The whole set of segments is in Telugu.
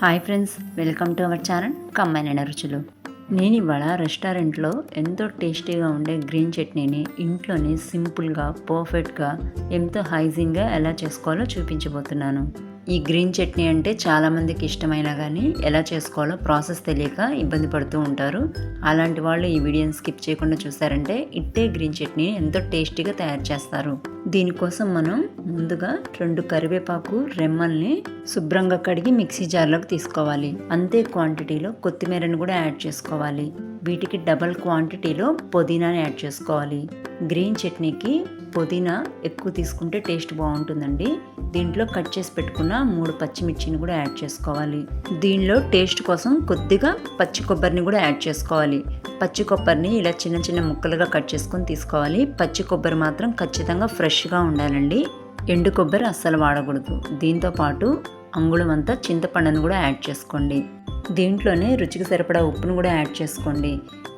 Hi friends, welcome to our channel Kammanaina Ruchulu. నేను ఇవాళ రెస్టారెంట్లో ఎంతో టేస్టీగా ఉండే గ్రీన్ చట్నీని ఇంట్లోనే సింపుల్గా, పర్ఫెక్ట్గా, ఎంతో హైజీన్గా ఎలా చేసుకోవాలో చూపించబోతున్నాను. ఈ గ్రీన్ చట్నీ అంటే చాలామందికి ఇష్టమైనా కానీ ఎలా చేసుకోవాలో ప్రాసెస్ తెలియక ఇబ్బంది పడుతూ ఉంటారు. అలాంటి వాళ్ళు ఈ వీడియోని స్కిప్ చేయకుండా చూసారంటే ఇట్టే గ్రీన్ చట్నీని ఎంతో టేస్టీగా తయారు చేస్తారు. దీనికోసం మనం ముందుగా 2 కరివేపాకు రెమ్మల్ని శుభ్రంగా కడిగి మిక్సీ జార్లోకి తీసుకోవాలి. అంతే క్వాంటిటీలో కొత్తిమీరని కూడా యాడ్ చేసుకోవాలి. వీటికి డబల్ క్వాంటిటీలో పుదీనాని యాడ్ చేసుకోవాలి. గ్రీన్ చట్నీకి పుదీనా ఎక్కువ తీసుకుంటే టేస్ట్ బాగుంటుందండి. దీంట్లో కట్ చేసి పెట్టుకున్న 3 పచ్చిమిర్చిని కూడా యాడ్ చేసుకోవాలి. దీనిలో టేస్ట్ కోసం కొద్దిగా పచ్చి కొబ్బరిని కూడా యాడ్ చేసుకోవాలి. పచ్చి కొబ్బరిని ఇలా చిన్న చిన్న ముక్కలుగా కట్ చేసుకొని తీసుకోవాలి. పచ్చి కొబ్బరి మాత్రం ఖచ్చితంగా ఫ్రెష్గా ఉండాలండి. ఎండు కొబ్బరి అస్సలు వాడకూడదు. దీంతో పాటు అంగుళం అంతా చింతపండును కూడా యాడ్ చేసుకోండి. దీంట్లోనే రుచికి సరిపడా ఉప్పును కూడా యాడ్ చేసుకోండి.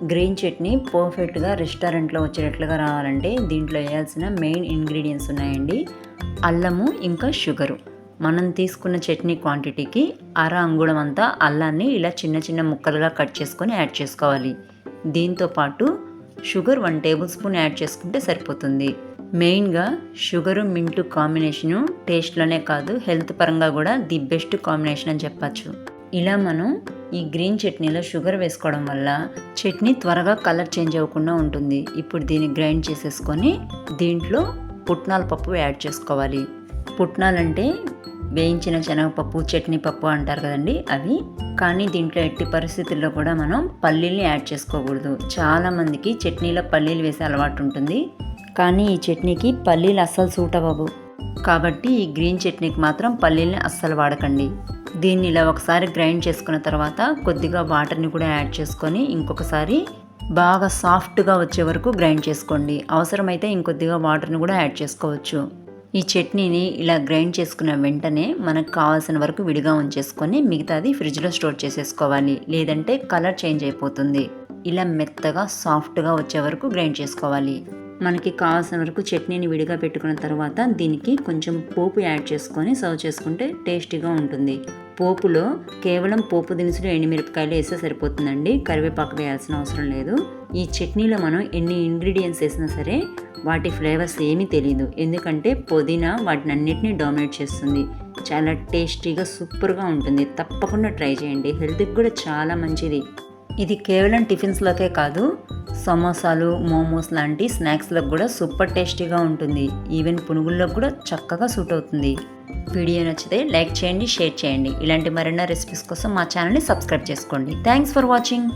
గ్రీన్ చట్నీ పర్ఫెక్ట్గా రెస్టారెంట్లో వచ్చేటట్లుగా రావాలంటే దీంట్లో వేయాల్సిన మెయిన్ ఇంగ్రీడియంట్స్ ఉన్నాయండి. అల్లము ఇంకా షుగరు. మనం తీసుకున్న చట్నీ క్వాంటిటీకి అంగుళం అంతా అల్లాన్ని ఇలా చిన్న చిన్న ముక్కలుగా కట్ చేసుకొని యాడ్ చేసుకోవాలి. దీంతో పాటు షుగర్ 1 టేబుల్ స్పూన్ యాడ్ చేసుకుంటే సరిపోతుంది. మెయిన్గా షుగరు మింటు కాంబినేషను టేస్ట్లోనే కాదు, హెల్త్ పరంగా కూడా ది బెస్ట్ కాంబినేషన్ అని చెప్పచ్చు. ఇలా మనం ఈ గ్రీన్ చట్నీలో షుగర్ వేసుకోవడం వల్ల చట్నీ త్వరగా కలర్ చేంజ్ అవ్వకుండా ఉంటుంది. ఇప్పుడు దీన్ని గ్రైండ్ చేసేసుకొని దీంట్లో పుట్నాల పప్పు యాడ్ చేసుకోవాలి. పుట్నాలంటే వేయించిన శనగపప్పు, చట్నీ పప్పు అంటారు కదండి, అవి. కానీ దీంట్లో ఎట్టి పరిస్థితుల్లో కూడా మనం పల్లీల్ని యాడ్ చేసుకోకూడదు. చాలామందికి చట్నీలో పల్లీలు వేసే అలవాటు ఉంటుంది, కానీ ఈ చట్నీకి పల్లీలు అస్సలు సూట్ అవ్వవు. కాబట్టి ఈ గ్రీన్ చట్నీకి మాత్రం పల్లీల్ని అస్సలు వాడకండి. దీన్ని ఇలా ఒకసారి గ్రైండ్ చేసుకున్న తర్వాత కొద్దిగా వాటర్ని కూడా యాడ్ చేసుకొని ఇంకొకసారి బాగా సాఫ్ట్గా వచ్చే వరకు గ్రైండ్ చేసుకోండి. అవసరమైతే ఇంకొద్దిగా వాటర్ని కూడా యాడ్ చేసుకోవచ్చు. ఈ చట్నీని ఇలా గ్రైండ్ చేసుకున్న వెంటనే మనకు కావాల్సిన వరకు విడిగా ఉంచేసుకొని మిగతాది ఫ్రిడ్జ్లో స్టోర్ చేసేసుకోవాలి. లేదంటే కలర్ చేంజ్ అయిపోతుంది. ఇలా మెత్తగా సాఫ్ట్గా వచ్చే వరకు గ్రైండ్ చేసుకోవాలి. మనకి కావాల్సిన వరకు చట్నీని విడిగా పెట్టుకున్న తర్వాత దీనికి కొంచెం పోపు యాడ్ చేసుకొని సర్వ్ చేసుకుంటే టేస్టీగా ఉంటుంది. పోపులో కేవలం పోపు దినుసులు, ఎండుమిరపకాయలు వేస్తే సరిపోతుందండి. కరివేపాకు వేయాల్సిన అవసరం లేదు. ఈ చట్నీలో మనం ఎన్ని ఇంగ్రీడియంట్స్ వేసినా సరే వాటి ఫ్లేవర్స్ ఏమీ తెలియదు. ఎందుకంటే పుదీనా వాటిని అన్నిటినీ డామినేట్ చేస్తుంది. చాలా టేస్టీగా సూపర్గా ఉంటుంది. తప్పకుండా ట్రై చేయండి. హెల్త్కి కూడా చాలా మంచిది. ఇది కేవలం టిఫిన్స్లోకే కాదు, సమోసాలు, మోమోస్ లాంటి స్నాక్స్లకు కూడా సూపర్ టేస్టీగా ఉంటుంది. ఈవెన్ పునుగుల్లోకి కూడా చక్కగా సూట్ అవుతుంది. వీడియో నచ్చితే లైక్ చేయండి, షేర్ చేయండి. ఇలాంటి మరిన్ని రెసిపీస్ కోసం మా ఛానల్ని సబ్స్క్రైబ్ చేసుకోండి. Thanks for watching.